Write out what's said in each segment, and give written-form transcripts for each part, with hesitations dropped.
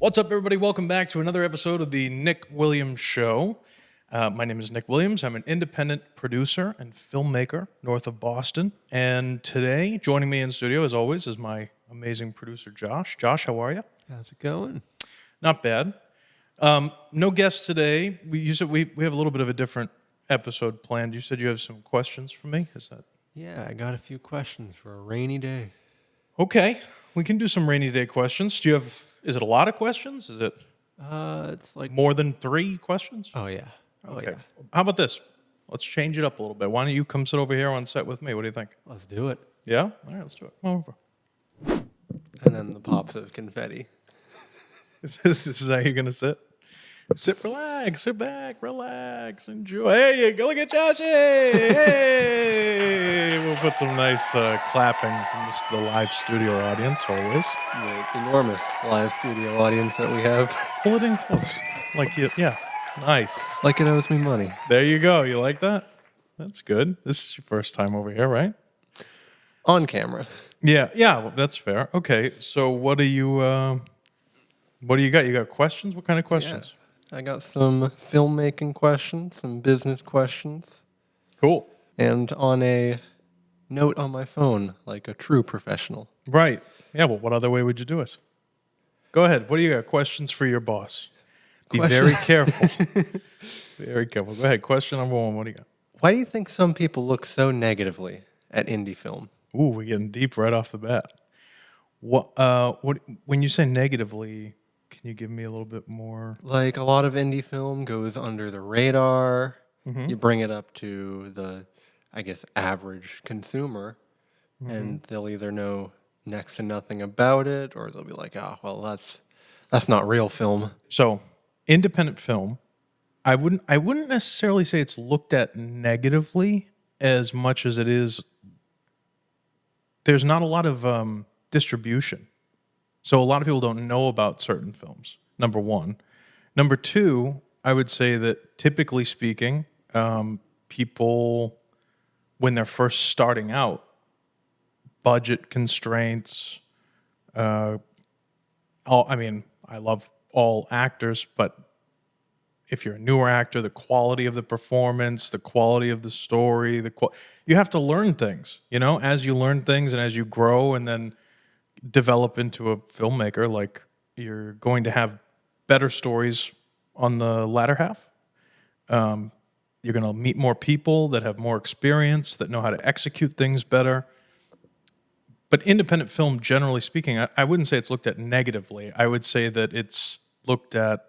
What's up, everybody? Welcome back to another episode of the Nick Williams Show. My name is Nick Williams. I'm an independent producer and filmmaker north of Boston. And today, joining me in studio, as always, is my amazing producer, Josh. Josh, how are you? How's it going? Not bad. No guests today. You said we have a little bit of a different episode planned. You said you have some questions for me. Is that? Yeah, I got a few questions for a rainy day. Okay. We can do some rainy day questions. Do you have... Is it a lot of questions? Is it It's like more than 3 questions? Oh yeah. Okay. How about this? Let's change it up a little bit. Why don't you come sit over here on set with me? What do you think? Let's do it. Yeah? All right, let's do it. Come over. And then the pops of confetti. This is how you're going to sit? Sit, relax, sit back, relax, enjoy. Hey, you go. Look at Josh. Hey. We'll put some nice clapping from the live studio audience, always. The enormous live studio audience that we have. Pull it in close. Like you, yeah. Nice. Like it owes me money. There you go. You like that? That's good. This is your first time over here, right? On camera. Yeah, well, that's fair. Okay, so what do you got? You got questions? What kind of questions? Yeah. I got some filmmaking questions, some business questions. Cool. And on a note on my phone, like a true professional. Right. Yeah, well, what other way would you do it? Go ahead. What do you got? Questions for your boss. Be very careful. Very careful. Go ahead. Question number 1. What do you got? Why do you think some people look so negatively at indie film? Ooh, we're getting deep right off the bat. What when you say negatively, can you give me a little bit more? Like a lot of indie film goes under the radar. Mm-hmm. You bring it up to the, I guess, average consumer, and they'll either know next to nothing about it, or they'll be like, well, that's not real film. So, independent film, I wouldn't necessarily say it's looked at negatively as much as it is. There's not a lot of distribution. So a lot of people don't know about certain films, number 1. Number 2, I would say that typically speaking, people, when they're first starting out, budget constraints, I love all actors, but if you're a newer actor, the quality of the performance, the quality of the story, you have to learn things, as you learn things and as you grow and then develop into a filmmaker, like you're going to have better stories on the latter half. You're going to meet more people that have more experience, that know how to execute things better. But independent film, generally speaking, I wouldn't say it's looked at negatively. I would say that it's looked at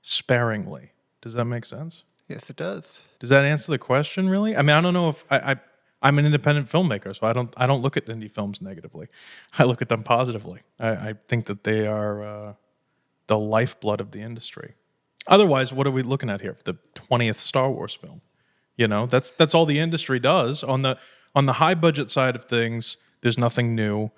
sparingly. Does that make sense? Yes, it does. Does that answer the question, really? I mean, I don't know if I'm an independent filmmaker, so I don't look at indie films negatively. I look at them positively. I think that they are the lifeblood of the industry. Otherwise, what are we looking at here? The 20th Star Wars film. That's all the industry does. On the high budget side of things, there's nothing new.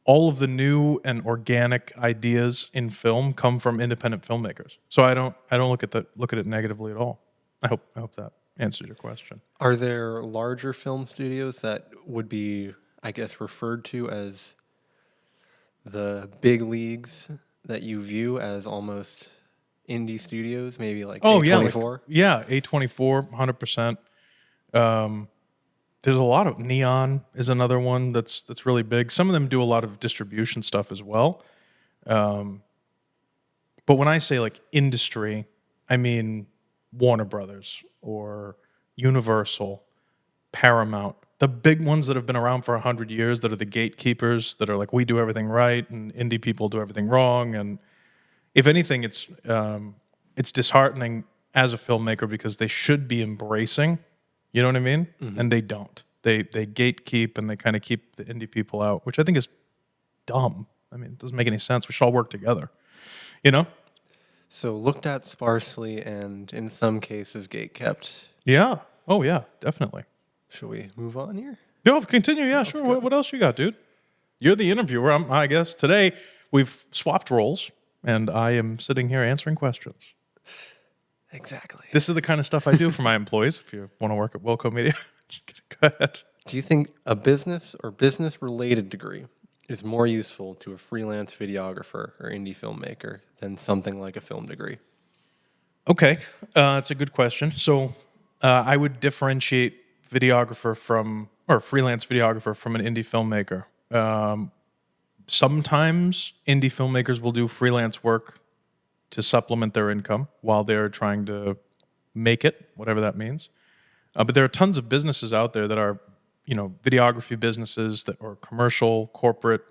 All of the new and organic ideas in film come from independent filmmakers. So I don't look at it negatively at all. I hope that answers your question. Are there larger film studios that would be, I guess, referred to as the big leagues that you view as almost indie studios, maybe like A24? Yeah, A24, 100%. There's a lot of Neon is another one that's really big. Some of them do a lot of distribution stuff as well. But when I say like industry, I mean Warner Brothers or Universal, Paramount, the big ones that have been around for 100 years, that are the gatekeepers, that are like, we do everything right and indie people do everything wrong. And if anything, it's disheartening as a filmmaker because they should be embracing, you know what I mean? Mm-hmm. And they don't. They gatekeep and they kind of keep the indie people out, which I think is dumb. I mean, it doesn't make any sense. We should all work together, So looked at sparsely and in some cases gatekept. Yeah. Oh, yeah, definitely. Should we move on here? Yeah, continue. Yeah, sure. What else you got, dude? You're the interviewer. I guess today we've swapped roles, and I am sitting here answering questions. Exactly. This is the kind of stuff I do for my employees. If you want to work at Wilco Media, go ahead. Do you think a business or business-related degree is more useful to a freelance videographer or indie filmmaker than something like a film degree? Okay, that's a good question. So I would differentiate videographer from, or freelance videographer from an indie filmmaker. Sometimes indie filmmakers will do freelance work to supplement their income while they're trying to make it, whatever that means. But there are tons of businesses out there that are, videography businesses that or commercial, corporate.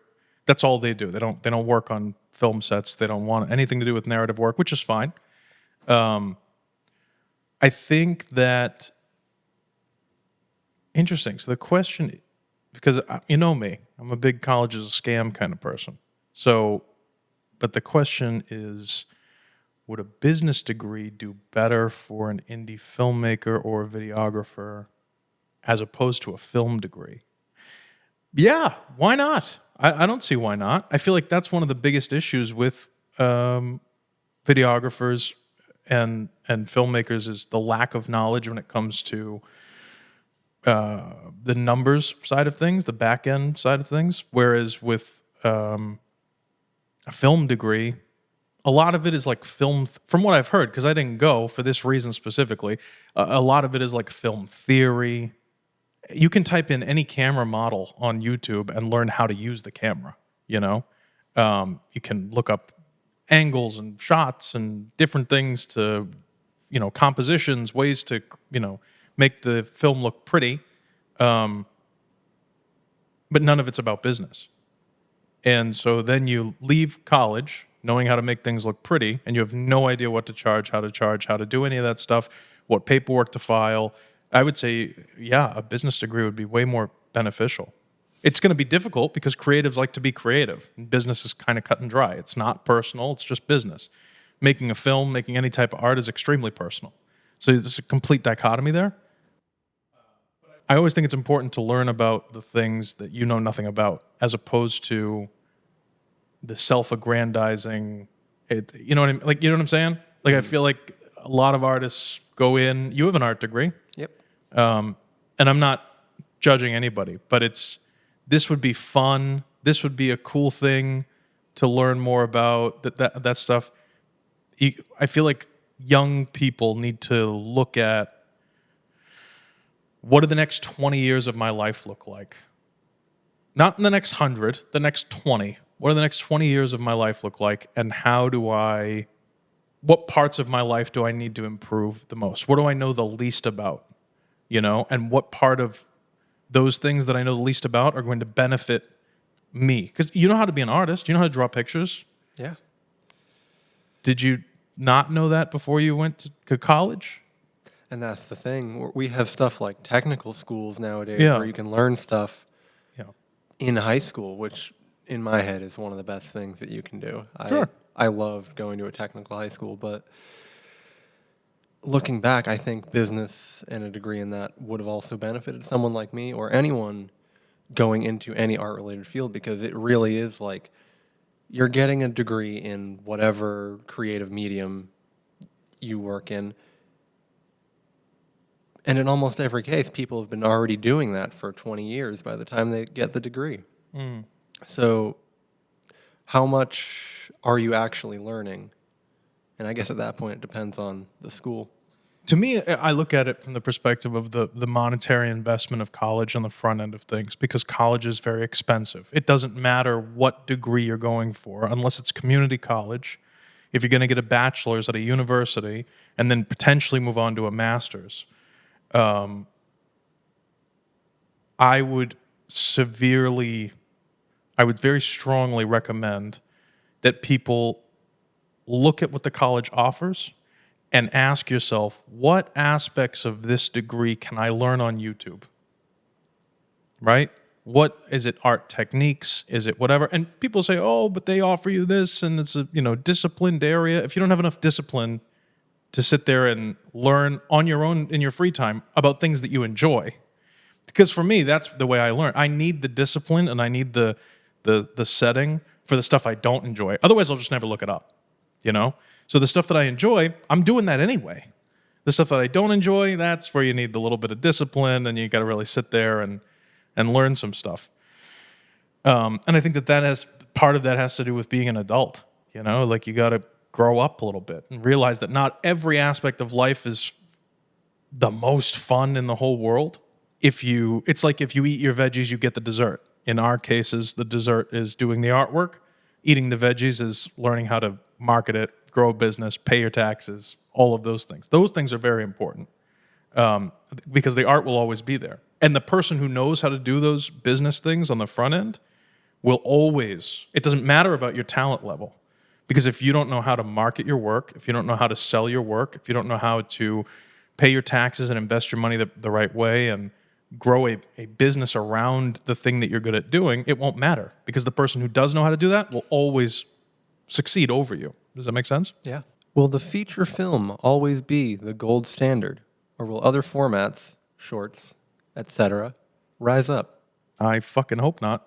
That's all they do. They don't work on film sets. They don't want anything to do with narrative work, which is fine. I think that interesting. So the question, because you know me, I'm a big college is a scam kind of person. So, but the question is, would a business degree do better for an indie filmmaker or a videographer as opposed to a film degree? Yeah, why not? I don't see why not. I feel like that's one of the biggest issues with videographers and filmmakers is the lack of knowledge when it comes to the numbers side of things, the back end side of things. Whereas with a film degree, a lot of it is like film, from what I've heard, because I didn't go for this reason specifically, a lot of it is like film theory. You can type in any camera model on YouTube and learn how to use the camera, you know? You can look up angles and shots and different things to, compositions, ways to, make the film look pretty. But none of it's about business. And so then you leave college knowing how to make things look pretty, and you have no idea what to charge, how to do any of that stuff, what paperwork to file. I would say, yeah, a business degree would be way more beneficial. It's going to be difficult because creatives like to be creative. And business is kind of cut and dry. It's not personal, it's just business. Making a film, making any type of art is extremely personal. So there's a complete dichotomy there. I always think it's important to learn about the things that you know nothing about, as opposed to the self-aggrandizing. You know what I mean? Like, you know what I'm saying? Like, I feel like a lot of artists go in. You have an art degree, Yep. and I'm not judging anybody, but this would be fun. This would be a cool thing to learn more about that stuff. I feel like young people need to look at what do the next 20 years of my life look like? Not in the next 100, the next 20. What do the next 20 years of my life look like? And what parts of my life do I need to improve the most? What do I know the least about? And what part of those things that I know the least about are going to benefit me? Because you know how to be an artist, you know how to draw pictures. Yeah. Did you not know that before you went to college? And that's the thing. We have stuff like technical schools nowadays Yeah. where you can learn stuff Yeah. in high school, which in my head is one of the best things that you can do. Sure. I loved going to a technical high school, but looking back, I think business and a degree in that would have also benefited someone like me or anyone going into any art related field, because it really is like you're getting a degree in whatever creative medium you work in. And in almost every case, people have been already doing that for 20 years by the time they get the degree. So how much are you actually learning? And I guess at that point, it depends on the school. To me, I look at it from the perspective of the monetary investment of college on the front end of things, because college is very expensive. It doesn't matter what degree you're going for, unless it's community college. If you're going to get a bachelor's at a university and then potentially move on to a master's, I would very strongly recommend that people look at what the college offers and ask yourself, what aspects of this degree can I learn on YouTube? Right? What is it? Art techniques? Is it whatever? And people say, oh, but they offer you this and it's a disciplined area. If you don't have enough discipline to sit there and learn on your own in your free time about things that you enjoy. Because for me, that's the way I learn. I need the discipline and I need the setting for the stuff I don't enjoy. Otherwise, I'll just never look it up, So the stuff that I enjoy, I'm doing that anyway. The stuff that I don't enjoy, that's where you need the little bit of discipline and you got to really sit there and learn some stuff. And I think that has part of that has to do with being an adult. You know, like you got to grow up a little bit and realize that not every aspect of life is the most fun in the whole world. It's like if you eat your veggies, you get the dessert. In our cases, the dessert is doing the artwork. Eating the veggies is learning how to market it, grow a business, pay your taxes, all of those things. Those things are very important because the art will always be there. And the person who knows how to do those business things on the front end will always, it doesn't matter about your talent level. Because if you don't know how to market your work, if you don't know how to sell your work, if you don't know how to pay your taxes and invest your money the right way and grow a business around the thing that you're good at doing, it won't matter. Because the person who does know how to do that will always succeed over you. Does that make sense? Yeah. Will the feature film always be the gold standard, or will other formats, shorts, etc., rise up? I fucking hope not.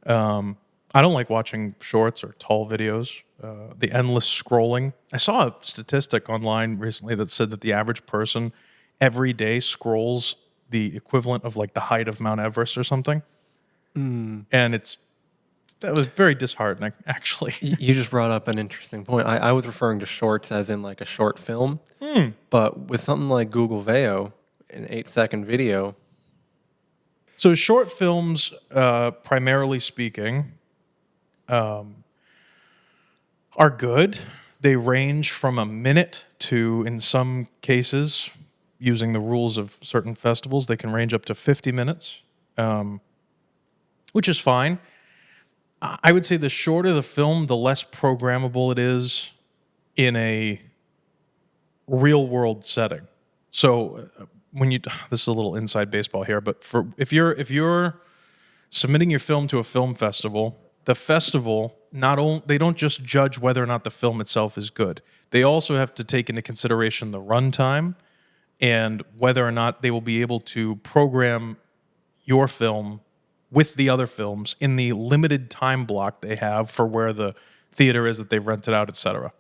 I don't like watching shorts or tall videos. The endless scrolling. I saw a statistic online recently that said that the average person every day scrolls the equivalent of like the height of Mount Everest or something. And that was very disheartening, actually. You just brought up an interesting point. I was referring to shorts as in like a short film, but with something like Google Veo, an 8-second video. So short films, primarily speaking, are good. They range from a minute to, in some cases, using the rules of certain festivals, they can range up to 50 minutes, which is fine. I would say the shorter the film, the less programmable it is in a real world setting. So this is a little inside baseball here, but if you're submitting your film to a film festival, the festival they don't just judge whether or not the film itself is good. They also have to take into consideration the runtime and whether or not they will be able to program your film with the other films in the limited time block they have for where the theater is that they've rented out, etc.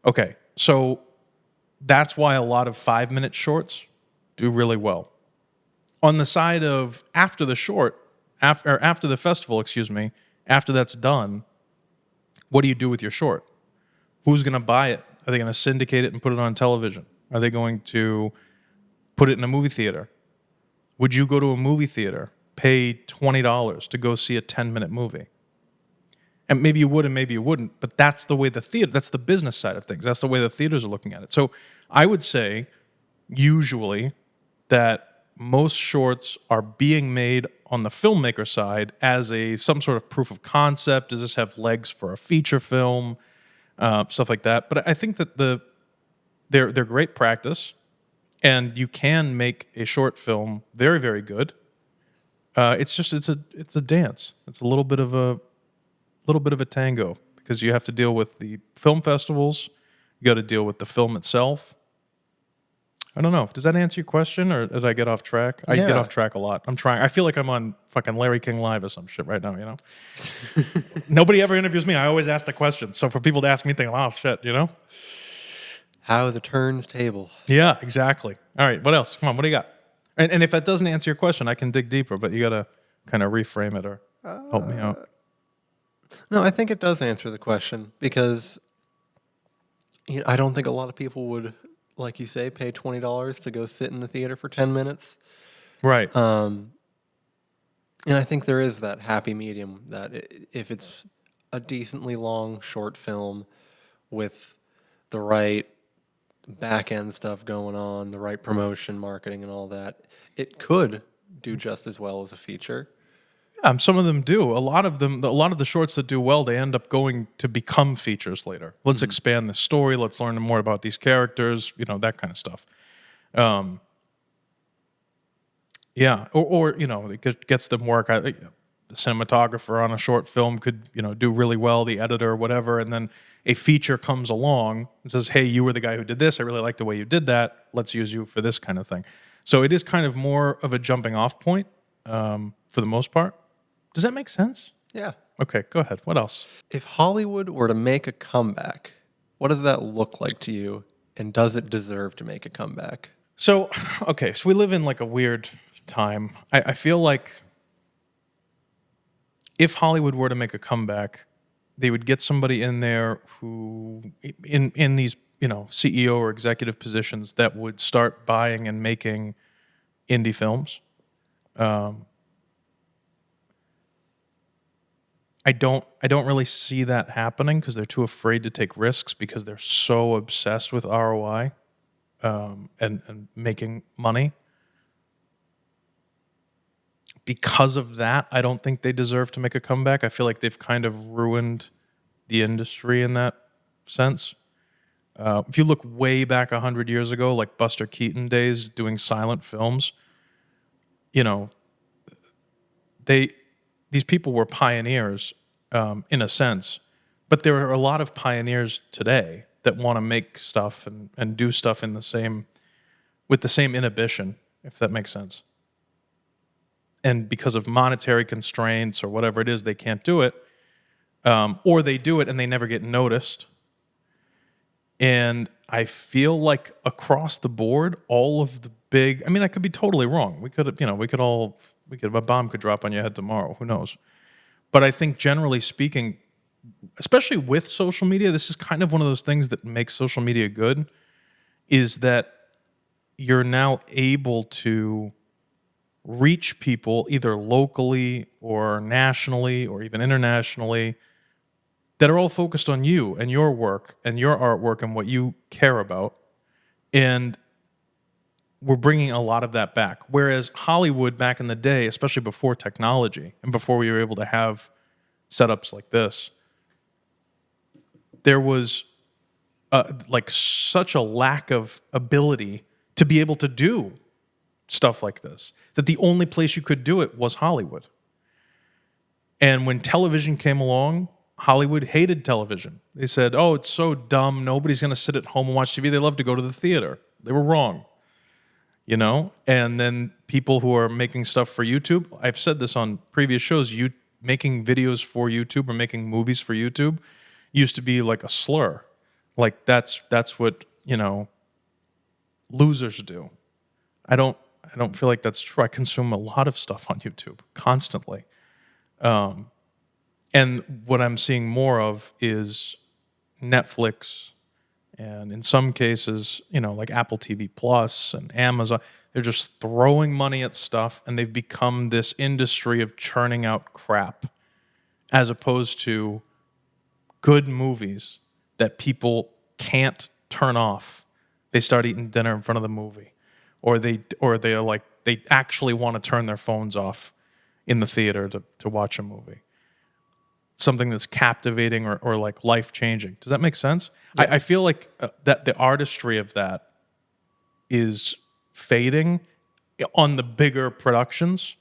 Okay, so that's why a lot of 5-minute shorts do really well. On the side of after the festival, after that's done, what do you do with your short? Who's going to buy it? Are they going to syndicate it and put it on television? Are they going to put it in a movie theater? Would you go to a movie theater, pay $20 to go see a 10-minute movie? And maybe you would and maybe you wouldn't, but that's the way that's the business side of things. That's the way the theaters are looking at it. So I would say usually that most shorts are being made on the filmmaker side as some sort of proof of concept. Does this have legs for a feature film? Stuff like that. But I think that they're great practice, and you can make a short film very, very good. It's a dance. It's a little bit of a tango because you have to deal with the film festivals. You got to deal with the film itself. I don't know. Does that answer your question, or did I get off track? I get Yeah. off track a lot. I'm trying. I feel like I'm on fucking Larry King Live or some shit right now, you know? Nobody ever interviews me. I always ask the questions. So for people to ask me, think, oh, shit, you know? How the turns table. Yeah, exactly. All right, what else? Come on, what do you got? And if that doesn't answer your question, I can dig deeper, but you got to kind of reframe it or help me out. No, I think it does answer the question because I don't think a lot of people would, like you say, pay $20 to go sit in the theater for 10 minutes. Right. And I think there is that happy medium that if it's a decently long short film with the right back end stuff going on, the right promotion, marketing, and all that, it could do just as well as a feature. Some of them do. A lot of the shorts that do well, they end up going to become features later. Let's expand the story. Let's learn more about these characters. You know, that kind of stuff. Yeah, or it gets them work. The cinematographer on a short film could do really well. The editor, whatever, and then a feature comes along and says, "Hey, you were the guy who did this. I really like the way you did that. Let's use you for this kind of thing." So it is kind of more of a jumping off point for the most part. Does that make sense? Yeah. Okay, go ahead. What else? If Hollywood were to make a comeback, what does that look like to you? And does it deserve to make a comeback? So we live in like a weird time. I feel like if Hollywood were to make a comeback, they would get somebody in there who, in these CEO or executive positions, that would start buying and making indie films. I don't really see that happening because they're too afraid to take risks because they're so obsessed with ROI, and making money. Because of that, I don't think they deserve to make a comeback. I feel like they've kind of ruined the industry in that sense. If you look way back 100 years ago, like Buster Keaton days doing silent films, you know, they these people were pioneers, in a sense, but there are a lot of pioneers today that want to make stuff and do stuff in the same with the same inhibition, if that makes sense. And because of monetary constraints or whatever it is, they can't do it, or they do it and they never get noticed. And I feel like across the board, all of the big, I mean, I could be totally wrong. A bomb could drop on your head tomorrow. Who knows? But I think generally speaking, especially with social media, this is kind of one of those things that makes social media good, is that you're now able to reach people either locally or nationally or even internationally that are all focused on you and your work and your artwork and what you care about. And we're bringing a lot of that back. Whereas Hollywood back in the day, especially before technology and before we were able to have setups like this, there was like such a lack of ability to be able to do stuff like this that the only place you could do it was Hollywood. And when television came along, Hollywood hated television. They said, "Oh, it's so dumb. Nobody's going to sit at home and watch TV. They love to go to the theater." They were wrong, And then people who are making stuff for YouTube, I've said this on previous shows, you making videos for YouTube or making movies for YouTube used to be like a slur. Like that's what, losers do. I don't feel like that's true. I consume a lot of stuff on YouTube constantly. And what I'm seeing more of is Netflix, and in some cases, like Apple TV Plus and Amazon. They're just throwing money at stuff, and they've become this industry of churning out crap, as opposed to good movies that people can't turn off. They start eating dinner in front of the movie, or they are like they actually want to turn their phones off in the theater to watch a movie. Something that's captivating or like life changing. Does that make sense? Yeah. I feel like that the artistry of that is fading on the bigger productions,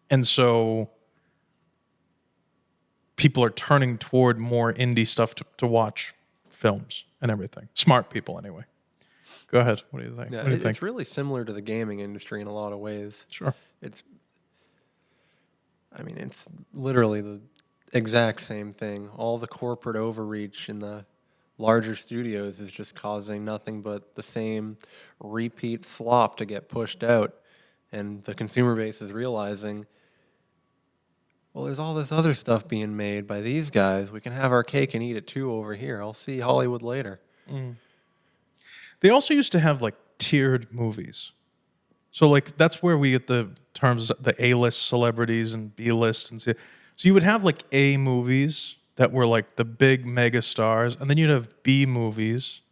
and so people are turning toward more indie stuff to watch films and everything. Smart people, anyway. Go ahead. What do you think? Yeah, What do you think? it's really similar to the gaming industry in a lot of ways. Sure. It's, I mean, it's literally the exact same thing. All the corporate overreach in the larger studios is just causing nothing but the same repeat slop to get pushed out. And the consumer base is realizing, well, there's all this other stuff being made by these guys. We can have our cake and eat it too over here. I'll see Hollywood later. They also used to have like tiered movies. So like that's where we get the terms the A-list celebrities and B-list and C. So you would have like A movies that were like the big mega stars, and then you'd have B movies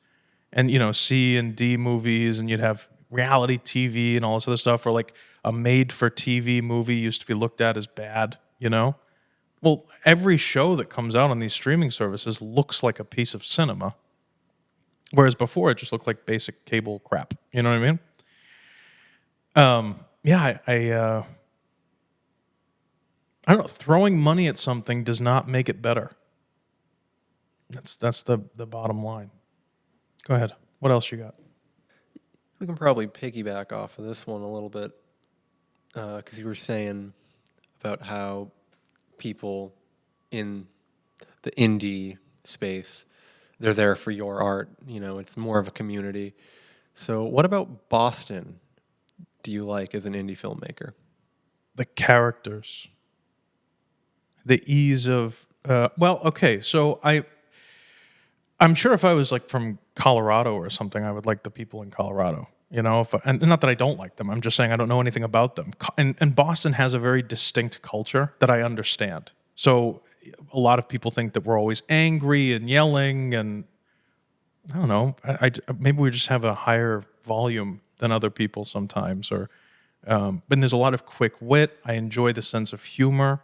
and C and D movies, and you'd have reality TV and all this other stuff, or like a made for TV movie used to be looked at as bad. Well, every show that comes out on these streaming services looks like a piece of cinema. Whereas before it just looked like basic cable crap. You know what I mean? Yeah, I don't know. Throwing money at something does not make it better. That's the bottom line. Go ahead. What else you got? We can probably piggyback off of this one a little bit because you were saying about how people in the indie space, they're there for your art. It's more of a community. So what about Boston do you like as an indie filmmaker? The characters. the ease of well, okay, so I'm sure if I was like from Colorado or something, I would like the people in Colorado. And not that I don't like them. I'm just saying I don't know anything about them. And Boston has a very distinct culture that I understand. So a lot of people think that we're always angry and yelling, and I don't know. Maybe we just have a higher volume than other people sometimes, or but there's a lot of quick wit. I enjoy the sense of humor.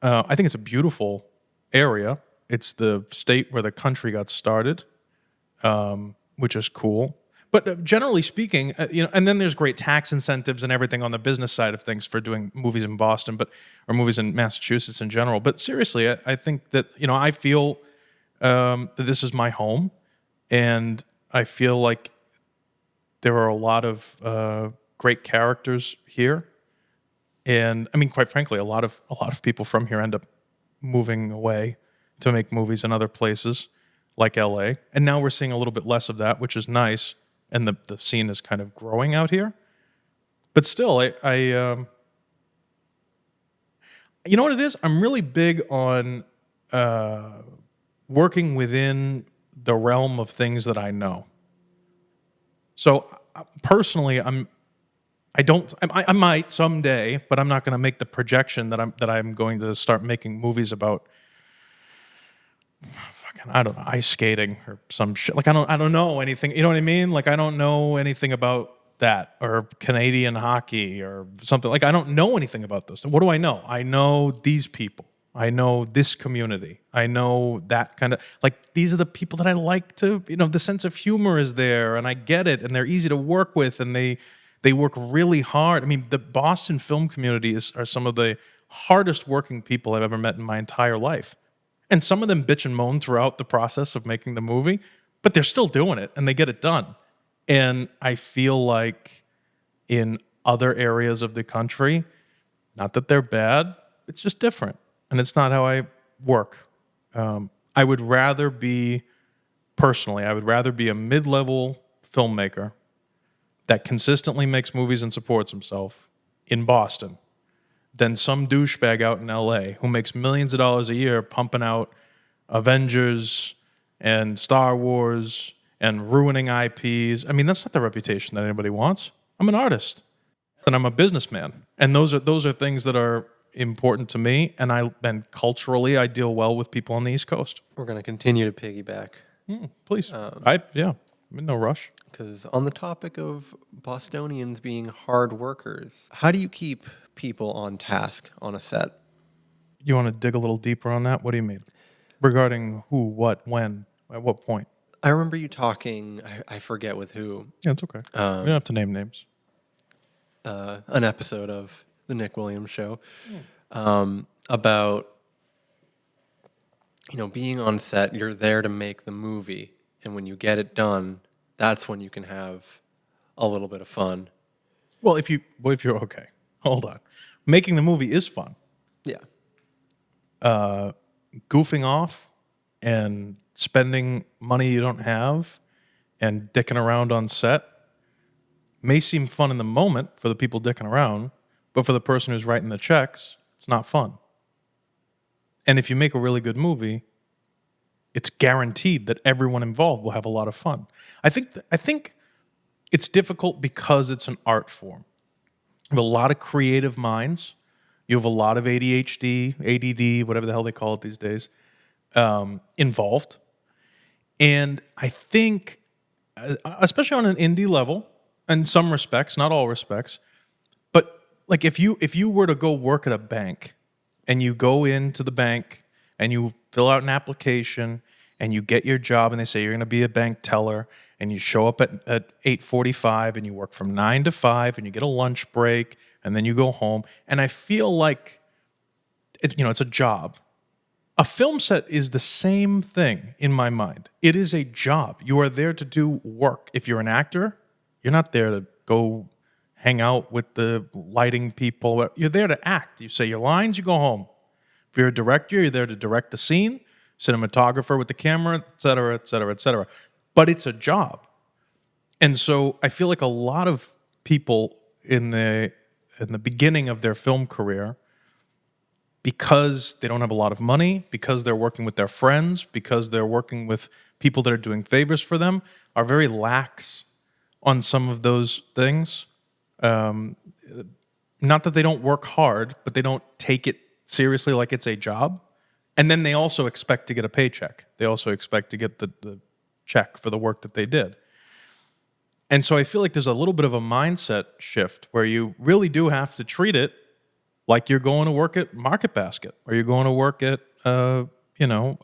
I think it's a beautiful area. It's the state where the country got started, which is cool. But generally speaking, and then there's great tax incentives and everything on the business side of things for doing movies in Boston, or movies in Massachusetts in general. But seriously, I think that I feel that this is my home, and I feel like there are a lot of great characters here. And I mean, quite frankly, a lot of people from here end up moving away to make movies in other places like LA. And now we're seeing a little bit less of that, which is nice. And the scene is kind of growing out here. But still, you know what it is? I'm really big on working within the realm of things that I know. So personally, I might someday, but I'm not going to make the projection that I'm going to start making movies about fucking, I don't know, ice skating or some shit. Like I don't know anything. You know what I mean? Like I don't know anything about that, or Canadian hockey or something. Like I don't know anything about those. What do I know? I know these people. I know this community. I know that kind of, like, these are the people that I like to, the sense of humor is there, and I get it, and they're easy to work with, and they work really hard. I mean, the Boston film community are some of the hardest working people I've ever met in my entire life. And some of them bitch and moan throughout the process of making the movie, but they're still doing it and they get it done. And I feel like in other areas of the country, not that they're bad, it's just different. And it's not how I work. I would rather be, personally, I would rather be a mid-level filmmaker that consistently makes movies and supports himself in Boston than some douchebag out in LA who makes millions of dollars a year pumping out Avengers and Star Wars and ruining IPs. I mean, that's not the reputation that anybody wants. I'm an artist and I'm a businessman. And those are things that are important to me, and culturally I deal well with people on the East Coast. We're going to continue to piggyback. Please. I'm in no rush. Because on the topic of Bostonians being hard workers, how do you keep people on task on a set? You want to dig a little deeper on that? What do you mean? Regarding who, what, when, at what point? I remember you talking, I forget with who, Yeah, it's okay. We don't have to name names. an episode of the Nick Williams show, about, being on set, you're there to make the movie. And when you get it done, that's when you can have a little bit of fun. Well, if you're okay, hold on. Making the movie is fun. Yeah. Goofing off and spending money you don't have and dicking around on set may seem fun in the moment for the people dicking around, but for the person who's writing the checks, it's not fun. And if you make a really good movie, it's guaranteed that everyone involved will have a lot of fun. I think it's difficult because it's an art form. You have a lot of creative minds. You have a lot of ADHD, ADD, whatever the hell they call it these days, involved. And I think, especially on an indie level, in some respects, not all respects, but like if you were to go work at a bank and you go into the bank and you fill out an application and you get your job and they say you're going to be a bank teller and you show up at 8:45 and you work from 9 to 5 and you get a lunch break and then you go home. And I feel like it's a job. A film set is the same thing in my mind. It is a job. You are there to do work. If you're an actor, you're not there to go hang out with the lighting people. You're there to act. You say your lines, you go home. If you're a director, you're there to direct the scene, cinematographer with the camera, et cetera, et cetera, et cetera. But it's a job. And so I feel like a lot of people in the beginning of their film career because they don't have a lot of money, because they're working with their friends, because they're working with people that are doing favors for them, are very lax on some of those things. Not that they don't work hard, but they don't take it seriously like it's a job. And then they also expect to get a paycheck. They also expect to get the check for the work that they did. And so I feel like there's a little bit of a mindset shift where you really do have to treat it like you're going to work at Market Basket, or you're going to work at a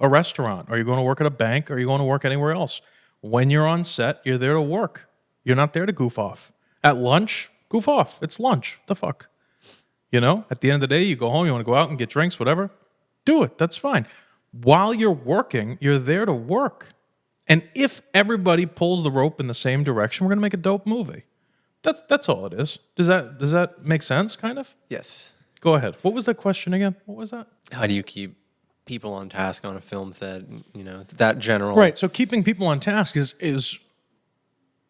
restaurant, or you're going to work at a bank, or you're going to work anywhere else. When you're on set, you're there to work. You're not there to goof off. At lunch, goof off. It's lunch. What the fuck? At the end of the day, you go home, you want to go out and get drinks, whatever. Do it. That's fine. While you're working, you're there to work. And if everybody pulls the rope in the same direction, we're going to make a dope movie. That's all it is. Does that make sense, kind of? Yes. Go ahead. What was the question again? What was that? How do you keep people on task on a film set? That general. Right. So keeping people on task is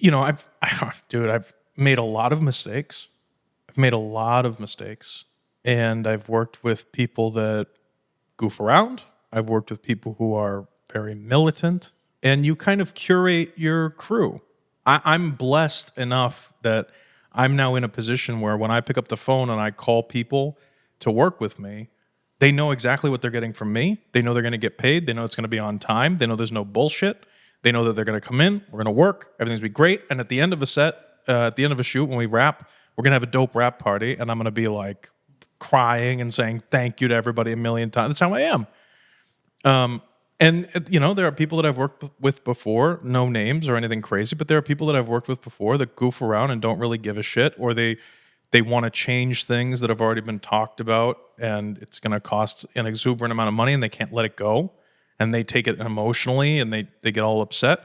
I've made a lot of mistakes. And I've worked with people that goof around. I've worked with people who are very militant, and you kind of curate your crew. I'm blessed enough that I'm now in a position where when I pick up the phone and I call people to work with me, they know exactly what they're getting from me. They know they're going to get paid. They know it's going to be on time. They know there's no bullshit. They know that they're going to come in. We're going to work. Everything's going to be great. And at the end of a set, at the end of a shoot, when we wrap, we're going to have a dope wrap party. And I'm going to be like crying and saying thank you to everybody a million times. That's how I am. There are people that I've worked with before, no names or anything crazy, but there are people that I've worked with before that goof around and don't really give a shit, or they want to change things that have already been talked about, and it's going to cost an exuberant amount of money, and they can't let it go, and they take it emotionally, and they get all upset,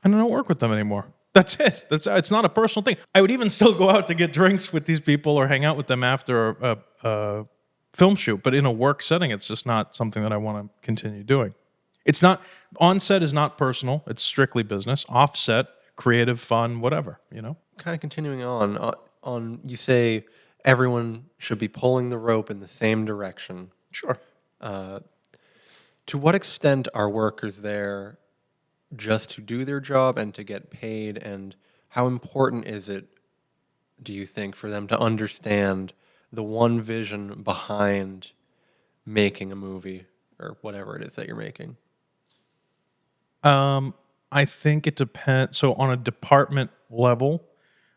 and I don't work with them anymore. That's it. It's not a personal thing. I would even still go out to get drinks with these people or hang out with them after a film shoot, but in a work setting, it's just not something that I want to continue doing. It's not, on set is not personal. It's strictly business. Offset, creative, fun, whatever, Kind of continuing on, you say everyone should be pulling the rope in the same direction. Sure. To what extent are workers there just to do their job and to get paid? And how important is it, do you think, for them to understand the one vision behind making a movie or whatever it is that you're making? I think it depends. So on a department level,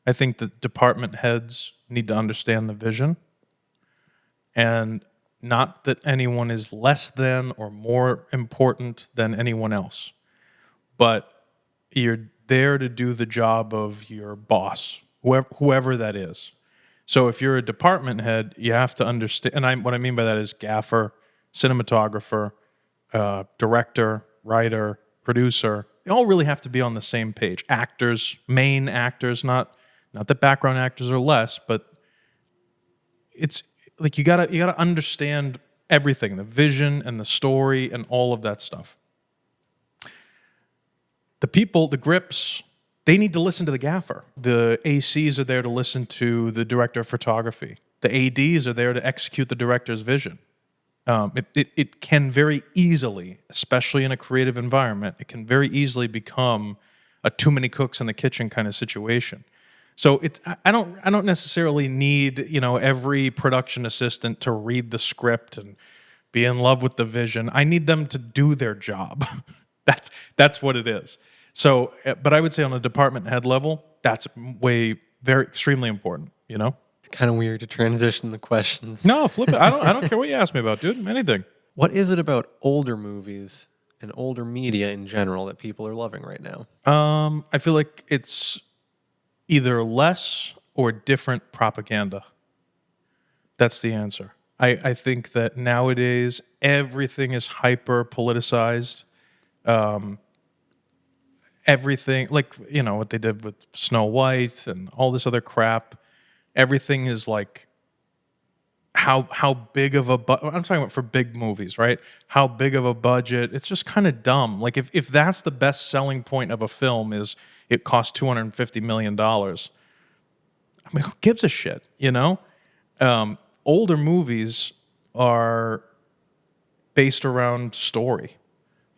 I think that department heads need to understand the vision, and not that anyone is less than or more important than anyone else, but you're there to do the job of your boss, whoever that is. So if you're a department head, you have to understand, and what I mean by that is gaffer, cinematographer, director, writer, producer. They all really have to be on the same page. Actors, main actors, not that background actors are less, but it's like you gotta understand everything, the vision and the story and all of that stuff. The people, the grips, they need to listen to the gaffer. The ACs are there to listen to the director of photography. The ADs are there to execute the director's vision. It can very easily, especially in a creative environment, it can very easily become a too many cooks in the kitchen kind of situation. So I don't necessarily need every production assistant to read the script and be in love with the vision. I need them to do their job. That's what it is. So, but I would say on a department head level, that's very extremely important. It's kind of weird to transition the questions. No, flip it. I don't care what you ask me about, dude. Anything. What is it about older movies and older media in general that people are loving right now? I feel like it's either less or different propaganda. That's the answer. I think that nowadays everything is hyper politicized. Everything, like what they did with Snow White and all this other crap. Everything is like how big of a I'm talking about for big movies, right? How big of a budget? It's just kind of dumb. Like if that's the best selling point of a film is it cost $250 million. I mean, who gives a shit? Older movies, are based around story.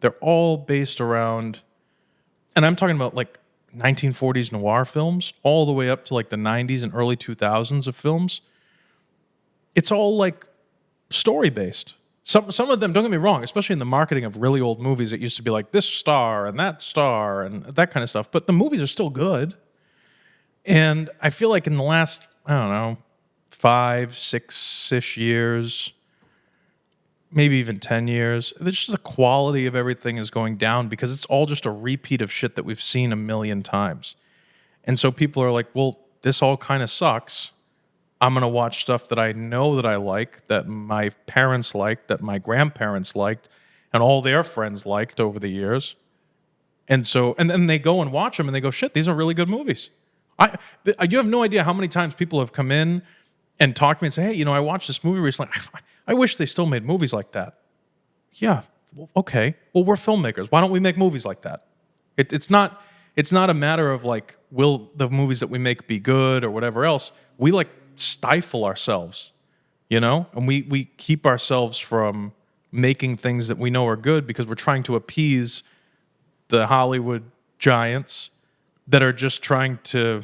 They're all based around, and I'm talking about like 1940s noir films all the way up to like the 90s and early 2000s of films. It's all like story based. Some of them, don't get me wrong, especially in the marketing of really old movies, it used to be like this star and that kind of stuff. But the movies are still good. And I feel like in the last, I don't know, 5, 6-ish years, maybe even 10 years, it's just the quality of everything is going down because it's all just a repeat of shit that we've seen a million times. And so people are like, well, this all kind of sucks. I'm going to watch stuff that I know that I like, that my parents liked, that my grandparents liked, and all their friends liked over the years. And so, and then they go and watch them and they go, shit, these are really good movies. You have no idea how many times people have come in and talked to me and say, hey, I watched this movie recently. I wish they still made movies like that. Yeah, well, okay. Well, we're filmmakers. Why don't we make movies like that? It's not a matter of like, will the movies that we make be good or whatever else. We like stifle ourselves, and we keep ourselves from making things that we know are good because we're trying to appease the Hollywood giants that are just trying to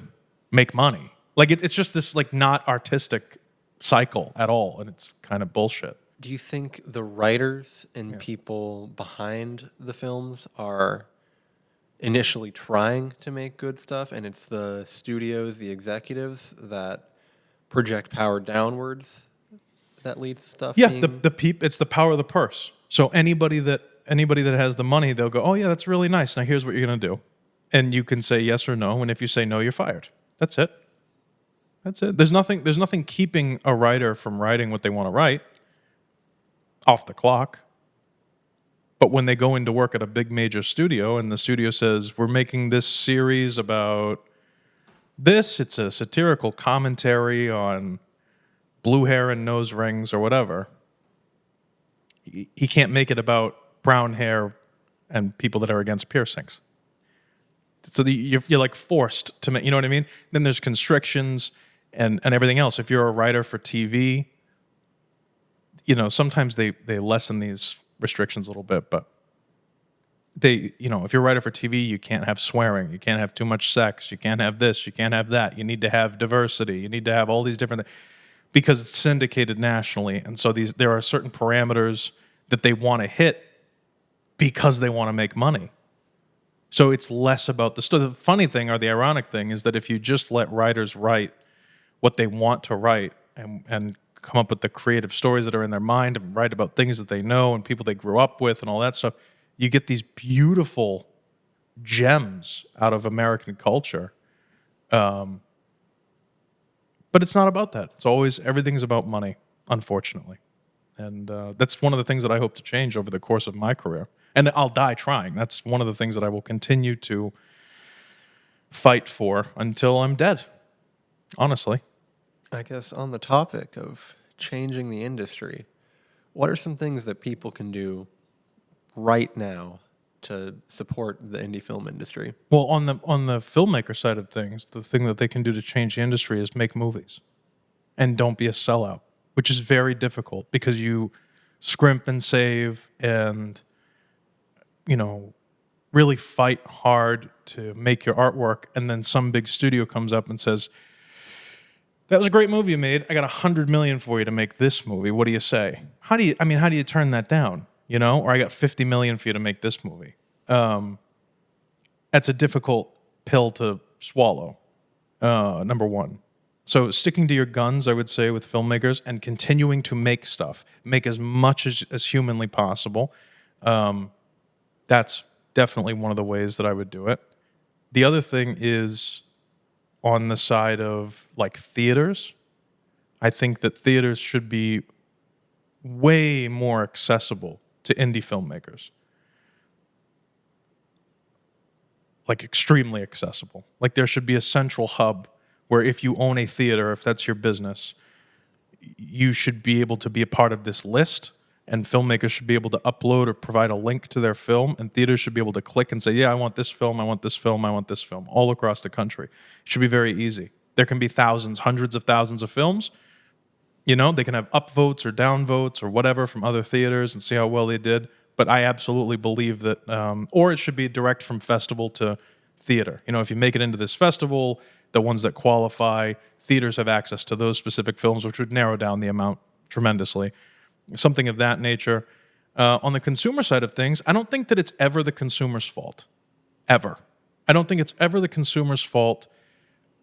make money. Like it's just this like not artistic cycle at all, and it's kind of bullshit. Do you think the writers and people behind the films are initially trying to make good stuff, and it's the studios, the executives that project power downwards that leads to stuff? Yeah, being... it's the power of the purse. So anybody that has the money, they'll go, oh yeah, that's really nice. Now here's what you're gonna do, and you can say yes or no. And if you say no, you're fired. That's it. That's it. There's nothing keeping a writer from writing what they want to write off the clock. But when they go into work at a big major studio and the studio says, we're making this series about this, it's a satirical commentary on blue hair and nose rings or whatever, he can't make it about brown hair and people that are against piercings. So you're like forced to make, you know what I mean? Then there's constrictions and everything else. If you're a writer for TV, sometimes they lessen these restrictions a little bit, but if you're a writer for TV, you can't have swearing, you can't have too much sex, you can't have this, you can't have that. You need to have diversity, you need to have all these different things because it's syndicated nationally, and so there are certain parameters that they want to hit because they want to make money. So it's less about the story. The funny thing, or the ironic thing, is that if you just let writers write what they want to write and come up with the creative stories that are in their mind and write about things that they know and people they grew up with and all that stuff, you get these beautiful gems out of American culture. But it's not about that. Everything's about money, unfortunately. And that's one of the things that I hope to change over the course of my career. And I'll die trying. That's one of the things that I will continue to fight for until I'm dead, honestly. I guess on the topic of changing the industry, what are some things that people can do right now to support the indie film industry? Well, on the filmmaker side of things, the thing that they can do to change the industry is make movies and don't be a sellout, which is very difficult because you scrimp and save and really fight hard to make your artwork, and then some big studio comes up and says, that was a great movie you made. I got $100 million for you to make this movie. What do you say? How do you turn that down? Or I got $50 million for you to make this movie. That's a difficult pill to swallow. Number one. So sticking to your guns, I would say, with filmmakers and continuing to make stuff, make as much as humanly possible. That's definitely one of the ways that I would do it. The other thing is on the side of like theaters. I think that theaters should be way more accessible to indie filmmakers. Like extremely accessible. Like there should be a central hub where if you own a theater, if that's your business, you should be able to be a part of this list, and filmmakers should be able to upload or provide a link to their film, and theaters should be able to click and say, yeah, I want this film, I want this film, I want this film, all across the country. It should be very easy. There can be thousands, hundreds of thousands of films. You know, they can have up votes or down votes or whatever from other theaters and see how well they did. But I absolutely believe that, or it should be direct from festival to theater. You know, if you make it into this festival, the ones that qualify, theaters have access to those specific films, which would narrow down the amount tremendously. Something of that nature. On the consumer side of things, I don't think that it's ever the consumer's fault. Ever. I don't think it's ever the consumer's fault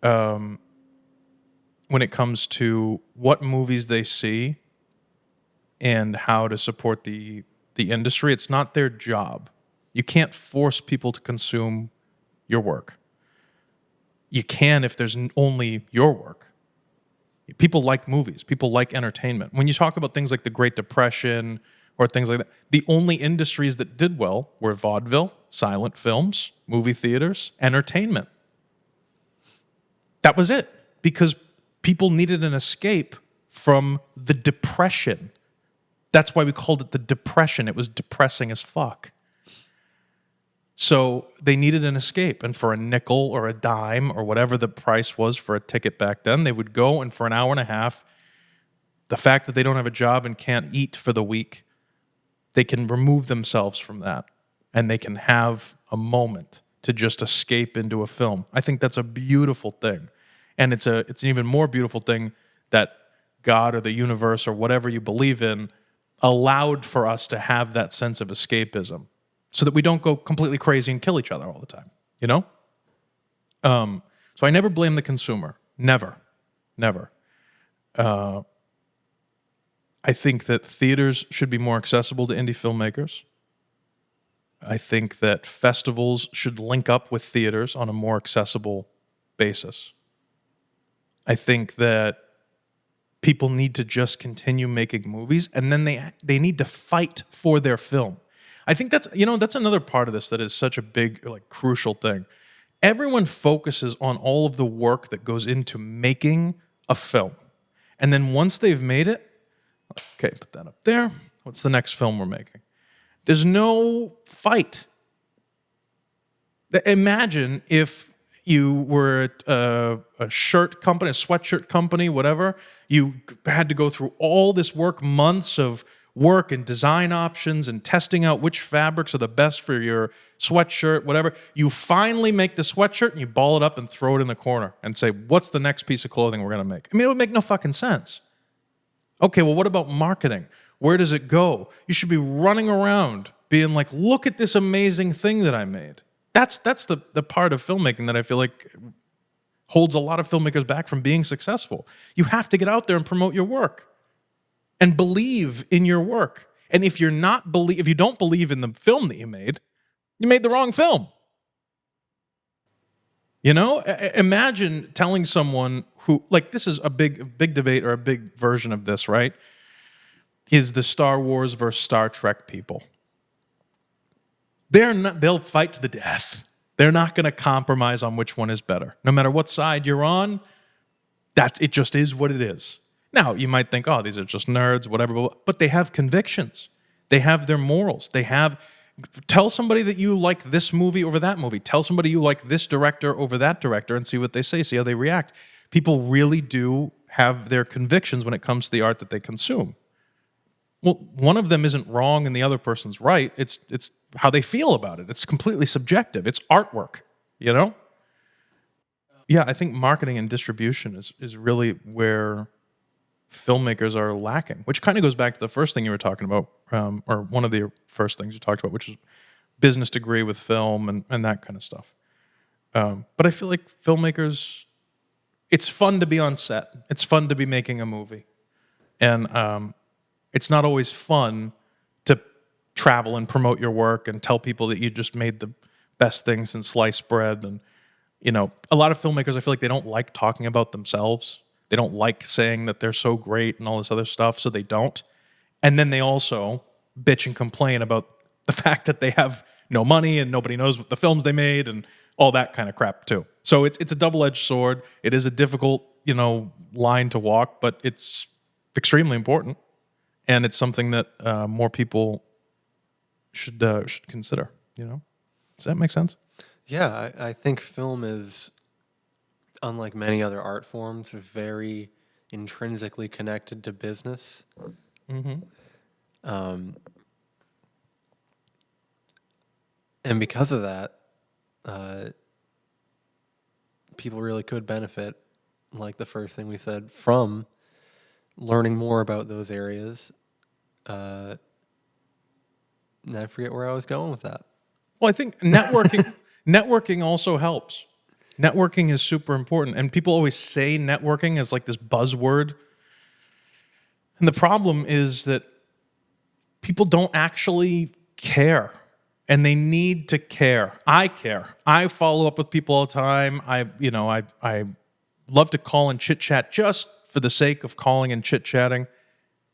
when it comes to what movies they see and how to support the industry. It's not their job. You can't force people to consume your work. You can if there's only your work. People like movies. People like entertainment. When you talk about things like the Great Depression or things like that, the only industries that did well were vaudeville, silent films, movie theaters, entertainment. That was it. Because people needed an escape from the depression. That's why we called it the Depression. It was depressing as fuck. So they needed an escape. And for a nickel or a dime or whatever the price was for a ticket back then, they would go, and for an hour and a half, the fact that they don't have a job and can't eat for the week, they can remove themselves from that. And they can have a moment to just escape into a film. I think that's a beautiful thing. And it's an even more beautiful thing that God or the universe or whatever you believe in allowed for us to have that sense of escapism so that we don't go completely crazy and kill each other all the time, you know? So I never blame the consumer. Never. I think that theaters should be more accessible to indie filmmakers. I think that festivals should link up with theaters on a more accessible basis. I think that people need to just continue making movies, and then they need to fight for their film. I think that's another part of this that is such a big, like, crucial thing. Everyone focuses on all of the work that goes into making a film. And then once they've made it, okay, put that up there. What's the next film we're making? There's no fight. Imagine if you were a shirt company, a sweatshirt company, whatever. You had to go through all this work, months of work and design options and testing out which fabrics are the best for your sweatshirt, whatever. You finally make the sweatshirt and you ball it up and throw it in the corner and say, what's the next piece of clothing we're going to make? I mean, it would make no fucking sense. Okay, well, what about marketing? Where does it go? You should be running around being like, look at this amazing thing that I made. That's the part of filmmaking that I feel like holds a lot of filmmakers back from being successful. You have to get out there and promote your work and believe in your work. And if you don't believe in the film that you made the wrong film. You know, imagine telling someone who, like, this is a big debate or a big version of this, right? Is the Star Wars versus Star Trek people. They'll fight to the death. They're not going to compromise on which one is better. No matter what side you're on, it just is what it is. Now, you might think, oh, these are just nerds, whatever, but they have convictions. They have their morals. Tell somebody that you like this movie over that movie. Tell somebody you like this director over that director and see what they say, see how they react. People really do have their convictions when it comes to the art that they consume. Well, one of them isn't wrong and the other person's right. It's how they feel about it. It's completely subjective. It's artwork, you know? Yeah, I think marketing and distribution is really where filmmakers are lacking, which kind of goes back to the first thing you were talking about, or one of the first things you talked about, which is business degree with film and that kind of stuff. But I feel like filmmakers, it's fun to be on set. It's fun to be making a movie. And it's not always fun to travel and promote your work and tell people that you just made the best thing since sliced bread. And, you know, a lot of filmmakers, I feel like they don't like talking about themselves. They don't like saying that they're so great and all this other stuff, so they don't. And then they also bitch and complain about the fact that they have no money and nobody knows what the films they made and all that kind of crap too. So it's a double-edged sword. It is a difficult, line to walk, but it's extremely important. And it's something that more people should consider, Does that make sense? Yeah, I think film is, unlike many other art forms, very intrinsically connected to business. And because of that, people really could benefit, like the first thing we said, from learning more about those areas. And I forget where I was going with that. Well, I think networking also helps. Networking is super important, and people always say networking as like this buzzword. And the problem is that people don't actually care, and they need to care. I care. I follow up with people all the time. I love to call and chit chat just for the sake of calling and chit chatting,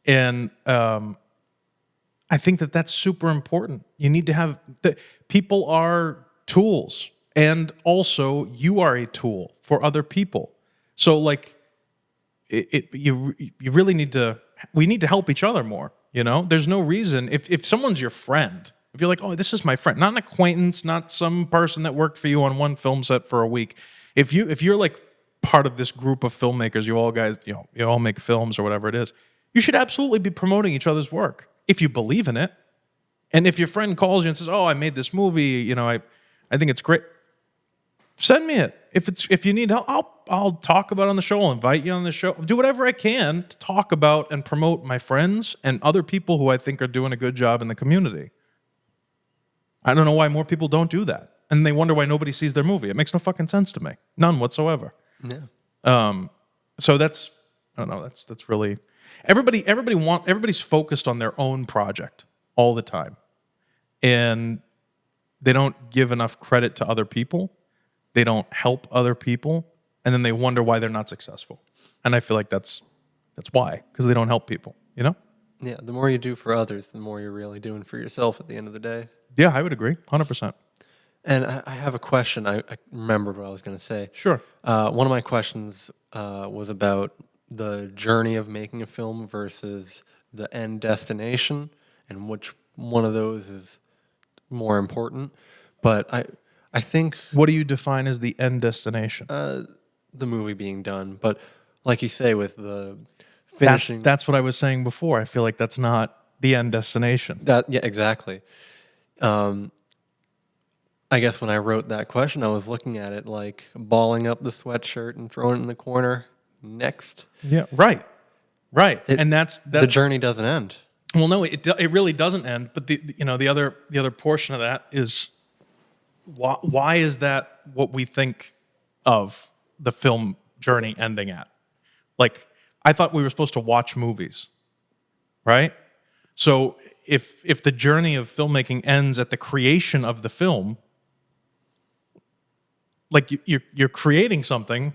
and I think that that's super important. You need to have people are tools, and also you are a tool for other people. So like, you really need to. We need to help each other more. You know, there's no reason if someone's your friend, if you're like, oh, this is my friend, not an acquaintance, not some person that worked for you on one film set for a week. If you're like part of this group of filmmakers, you all make films or whatever it is, you should absolutely be promoting each other's work if you believe in it. And if your friend calls you and says, oh, I made this movie, I think it's great, send me it. If you need help, I'll talk about it on the show. I'll invite you on the show. Do whatever I can to talk about and promote my friends and other people who I think are doing a good job in the community. I don't know why more people don't do that. And they wonder why nobody sees their movie. It makes no fucking sense to me. None whatsoever. Yeah. So that's, I don't know, that's really, everybody's focused on their own project all the time. And they don't give enough credit to other people. They don't help other people. And then they wonder why they're not successful. And I feel like that's why, because they don't help people, you know? Yeah, the more you do for others, the more you're really doing for yourself at the end of the day. Yeah, I would agree, 100%. And I have a question. I remembered what I was going to say. Sure. One of my questions was about the journey of making a film versus the end destination, and which one of those is more important. But I think What do you define as the end destination? the movie being done. But like you say, with the finishing, That's what I was saying before. I feel like that's not the end destination. yeah, exactly. I guess when I wrote that question, I was looking at it like balling up the sweatshirt and throwing it in the corner. Next. Yeah, right. And that's the journey doesn't end. Well, no, it really doesn't end. But the other portion of that is why is that what we think of the film journey ending at? Like, I thought we were supposed to watch movies, right? So if the journey of filmmaking ends at the creation of the film, like you're creating something,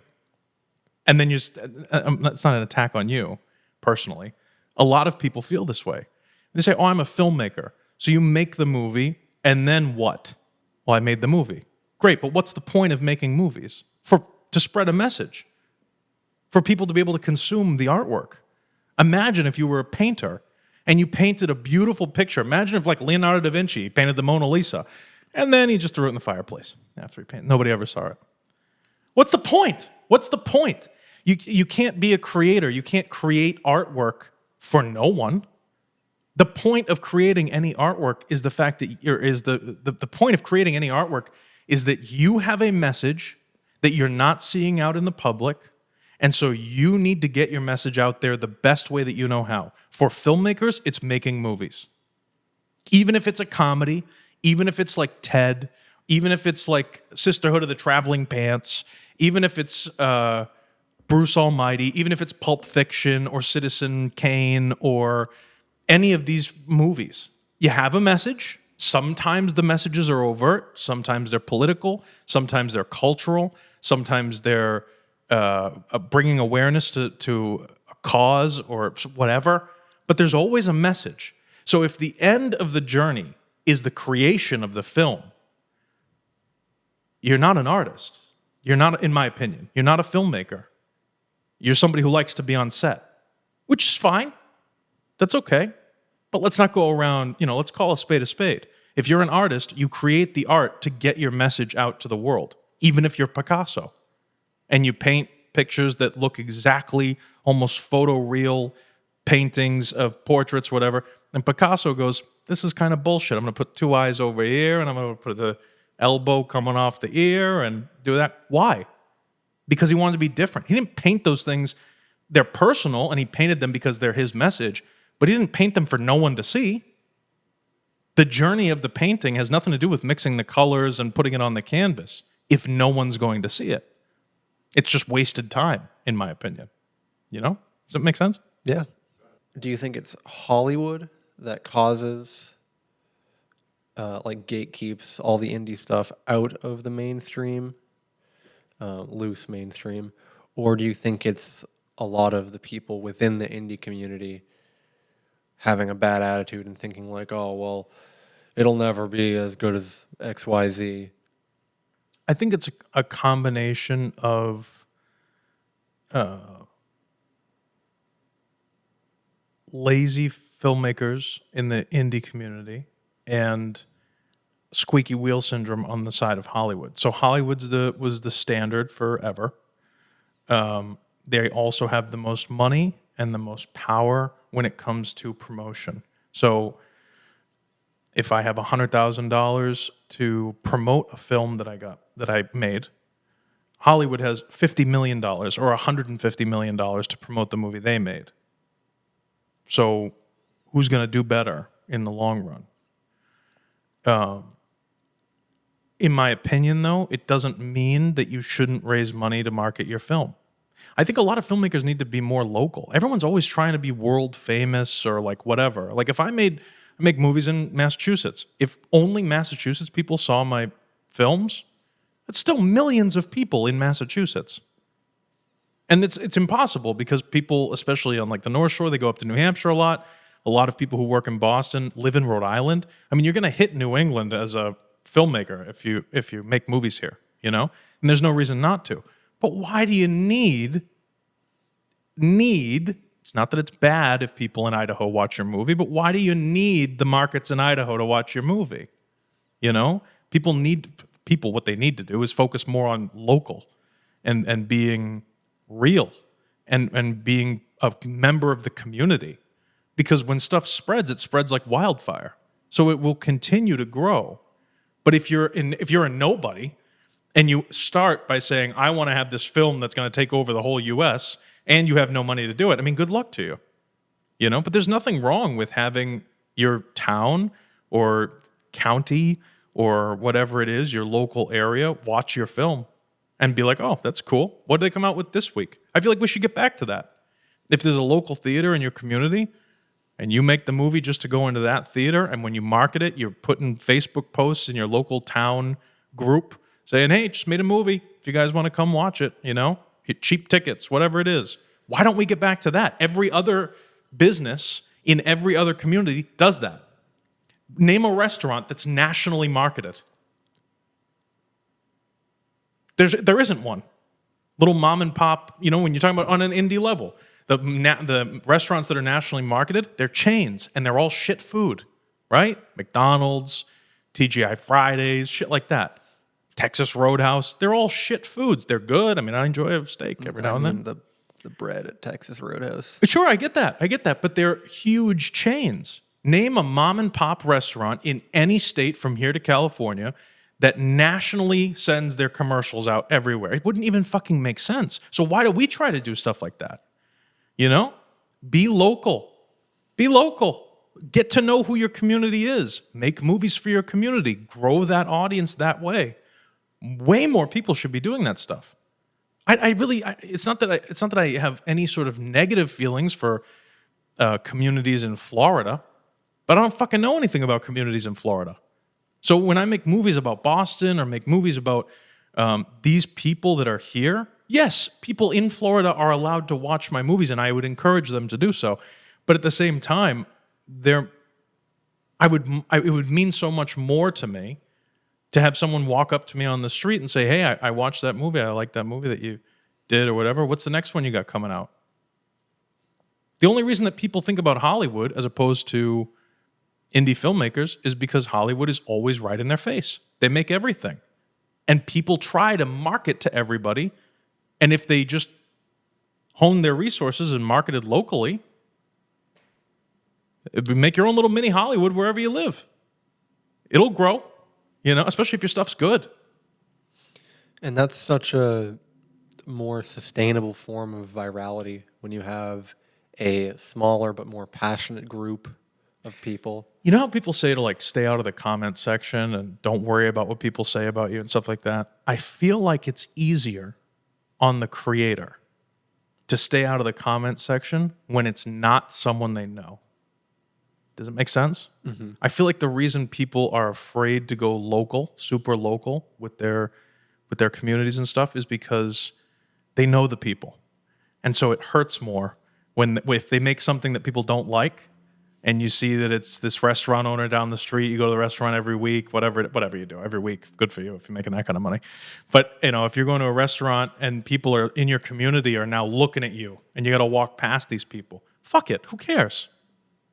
and then it's not an attack on you personally. A lot of people feel this way. They say, "Oh, I'm a filmmaker." So you make the movie, and then what? Well, I made the movie. Great, but what's the point of making movies? To spread a message, for people to be able to consume the artwork. Imagine if you were a painter and you painted a beautiful picture. Imagine if, like, Leonardo da Vinci painted the Mona Lisa, and then he just threw it in the fireplace after he painted. Nobody ever saw it. What's the point? What's the point? You can't be a creator. You can't create artwork for no one. The point of creating any artwork is the fact that the point of creating any artwork is that you have a message that you're not seeing out in the public, and so you need to get your message out there the best way that you know how. For filmmakers, it's making movies. Even if it's a comedy, even if it's like Ted, even if it's like Sisterhood of the Traveling Pants, even if it's Bruce Almighty, even if it's Pulp Fiction or Citizen Kane or any of these movies, you have a message. Sometimes the messages are overt, sometimes they're political, sometimes they're cultural, sometimes they're bringing awareness to a cause or whatever, but there's always a message. So if the end of the journey is the creation of the film, you're not an artist. You're not, in my opinion, you're not a filmmaker. You're somebody who likes to be on set, which is fine. That's okay. But let's not go around, let's call a spade a spade. If you're an artist, you create the art to get your message out to the world, even if you're Picasso. And you paint pictures that look exactly almost photoreal paintings of portraits, whatever. And Picasso goes, this is kind of bullshit. I'm going to put two eyes over here, and I'm going to put the elbow coming off the ear and do that. Why? Because he wanted to be different. He didn't paint those things. They're personal, and he painted them because they're his message, but he didn't paint them for no one to see. The journey of the painting has nothing to do with mixing the colors and putting it on the canvas if no one's going to see it. It's just wasted time, in my opinion. You know? Does it make sense? Yeah. Do you think it's Hollywood that causes, like, gatekeeps all the indie stuff out of the mainstream, loose mainstream? Or do you think it's a lot of the people within the indie community having a bad attitude and thinking like, oh, well, it'll never be as good as XYZ? I think it's a combination of lazy filmmakers in the indie community and squeaky wheel syndrome on the side of Hollywood. So Hollywood's was the standard forever. They also have the most money and the most power when it comes to promotion. So if I have $100,000 to promote a film that I made, Hollywood has $50 million or $150 million to promote the movie they made. So who's going to do better in the long run? In my opinion, though, it doesn't mean that you shouldn't raise money to market your film. I think a lot of filmmakers need to be more local. Everyone's always trying to be world famous or like whatever. Like if I make movies in Massachusetts, if only Massachusetts people saw my films, that's still millions of people in Massachusetts. And it's impossible because people, especially on like the North Shore, they go up to New Hampshire a lot. A lot of people who work in Boston live in Rhode Island. I mean, you're going to hit New England as a filmmaker if you make movies here, you know? And there's no reason not to. But why do you need, it's not that it's bad if people in Idaho watch your movie, but why do you need the markets in Idaho to watch your movie? You know? What they need to do is focus more on local and being real and being a member of the community. Because when stuff spreads, it spreads like wildfire. So it will continue to grow. But if you're a nobody and you start by saying, I want to have this film that's going to take over the whole US, and you have no money to do it, I mean, good luck to you. You know, but there's nothing wrong with having your town or county or whatever it is, your local area, watch your film and be like, oh, that's cool. What did they come out with this week? I feel like we should get back to that. If there's a local theater in your community and you make the movie just to go into that theater, and when you market it, you're putting Facebook posts in your local town group saying, hey, just made a movie. If you guys want to come watch it, you know, cheap tickets, whatever it is. Why don't we get back to that? Every other business in every other community does that. Name a restaurant that's nationally marketed. There isn't one. Little mom and pop, you know, when you're talking about on an indie level, the restaurants that are nationally marketed, they're chains, and they're all shit food, right? McDonald's, TGI Fridays, shit like that. Texas Roadhouse, they're all shit foods. They're good. I mean, I enjoy a steak every now and then. The bread at Texas Roadhouse. Sure, I get that. But they're huge chains. Name a mom and pop restaurant in any state from here to California that nationally sends their commercials out everywhere. It wouldn't even fucking make sense. So why do we try to do stuff like that? You know? Be local. Be local. Get to know who your community is. Make movies for your community. Grow that audience that way. Way more people should be doing that stuff. It's not that I have any sort of negative feelings for communities in Florida, but I don't fucking know anything about communities in Florida. So when I make movies about Boston or make movies about these people that are here, yes, people in Florida are allowed to watch my movies, and I would encourage them to do so. But at the same time, it would mean so much more to me to have someone walk up to me on the street and say, hey, I watched that movie. I like that movie that you did or whatever. What's the next one you got coming out? The only reason that people think about Hollywood as opposed to indie filmmakers is because Hollywood is always right in their face. They make everything. And people try to market to everybody. And if they just honed their resources and marketed locally, make your own little mini Hollywood wherever you live. It'll grow, especially if your stuff's good. And that's such a more sustainable form of virality when you have a smaller but more passionate group of people. You know how people say to like stay out of the comment section and don't worry about what people say about you and stuff like that? I feel like it's easier on the creator to stay out of the comment section when it's not someone they know. Does it make sense? Mm-hmm. I feel like the reason people are afraid to go local, super local with their communities and stuff is because they know the people. And so it hurts more if they make something that people don't like and you see that it's this restaurant owner down the street, you go to the restaurant every week, whatever you do, every week, good for you if you're making that kind of money. But, if you're going to a restaurant and people are in your community are now looking at you and you got to walk past these people, fuck it, who cares?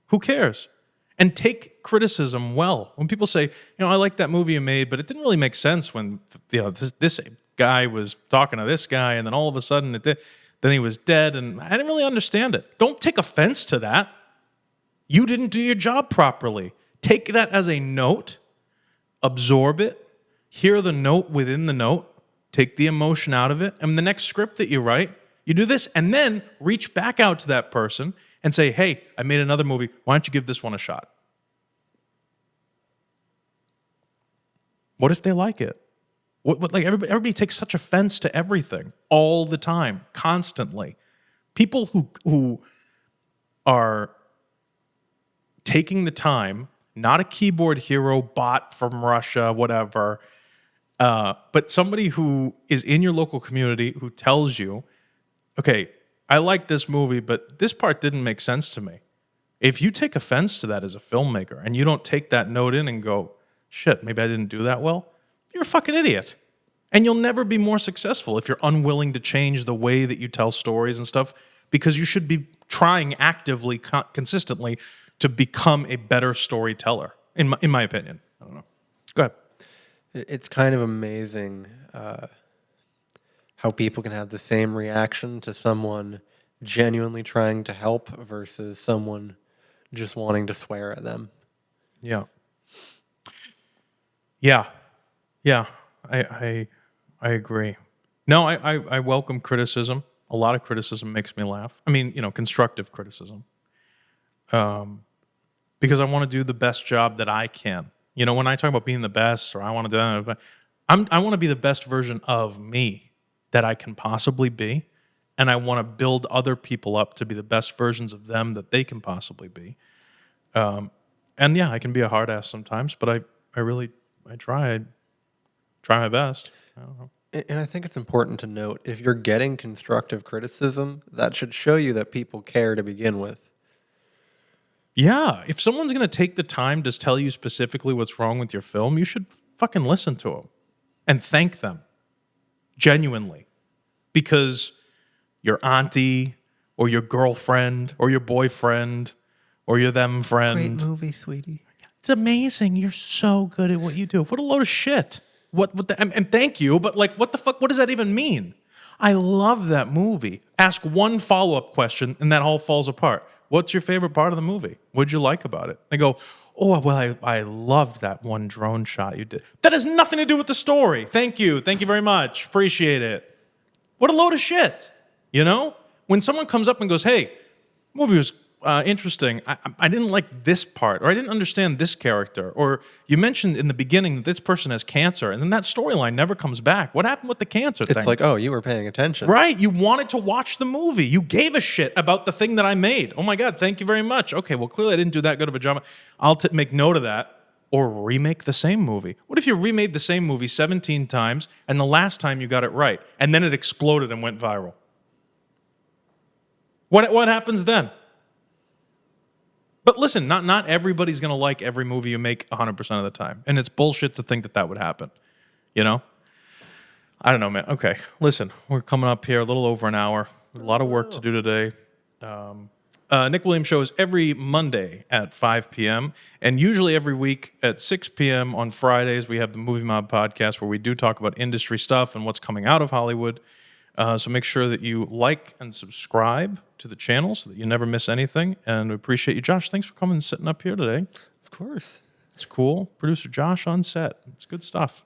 Who cares? And take criticism well. When people say, I like that movie you made, but it didn't really make sense when, this guy was talking to this guy and then all of a sudden then he was dead and I didn't really understand it. Don't take offense to that. You didn't do your job properly. Take that as a note, absorb it, hear the note within the note, take the emotion out of it, and the next script that you write, you do this, and then reach back out to that person and say, hey, I made another movie. Why don't you give this one a shot? What if they like it? Like everybody takes such offense to everything all the time, constantly. People who are taking the time, not a keyboard hero, bot from Russia, whatever, but somebody who is in your local community who tells you, okay, I like this movie, but this part didn't make sense to me. If you take offense to that as a filmmaker and you don't take that note in and go, shit, maybe I didn't do that well, you're a fucking idiot. And you'll never be more successful if you're unwilling to change the way that you tell stories and stuff, because you should be trying actively, consistently to become a better storyteller, in my opinion. I don't know. Go ahead. It's kind of amazing how people can have the same reaction to someone genuinely trying to help versus someone just wanting to swear at them. Yeah. Yeah. Yeah. I agree. No, I welcome criticism. A lot of criticism makes me laugh. I mean, constructive criticism. Because I want to do the best job that I can. When I talk about being the best, or I want to do, I want to be the best version of me that I can possibly be, and I want to build other people up to be the best versions of them that they can possibly be. And yeah, I can be a hard ass sometimes, but I try my best. I don't know. And I think it's important to note, if you're getting constructive criticism, that should show you that people care to begin with. Yeah, if someone's going to take the time to tell you specifically what's wrong with your film, you should fucking listen to them and thank them genuinely, because your auntie or your girlfriend or your boyfriend or your them friend. Great movie, sweetie. It's amazing. You're so good at what you do. What a load of shit. And thank you, but like, what the fuck? What does that even mean? I love that movie. Ask one follow-up question and that all falls apart. What's your favorite part of the movie? What'd you like about it? They go, oh, well, I loved that one drone shot you did. That has nothing to do with the story. Thank you. Thank you very much. Appreciate it. What a load of shit. When someone comes up and goes, hey, movie was interesting. I didn't like this part, or I didn't understand this character, or you mentioned in the beginning that this person has cancer, and then that storyline never comes back. What happened with the cancer thing? It's like, oh, you were paying attention. Right. You wanted to watch the movie. You gave a shit about the thing that I made. Oh my God, thank you very much. Okay, well, clearly I didn't do that good of a job. I'll make note of that. Or remake the same movie. What if you remade the same movie 17 times, and the last time you got it right, and then it exploded and went viral? What happens then? But listen, not everybody's going to like every movie you make 100% of the time. And it's bullshit to think that would happen. I don't know, man. Okay, listen, we're coming up here a little over an hour. A lot of work to do today. Nick Williams show is every Monday at 5 p.m. And usually every week at 6 p.m. on Fridays, we have the Movie Mob podcast where we do talk about industry stuff and what's coming out of Hollywood. So make sure that you like and subscribe to the channel so that you never miss anything. And we appreciate you, Josh. Thanks for coming and sitting up here today. Of course. It's cool. Producer Josh on set. It's good stuff.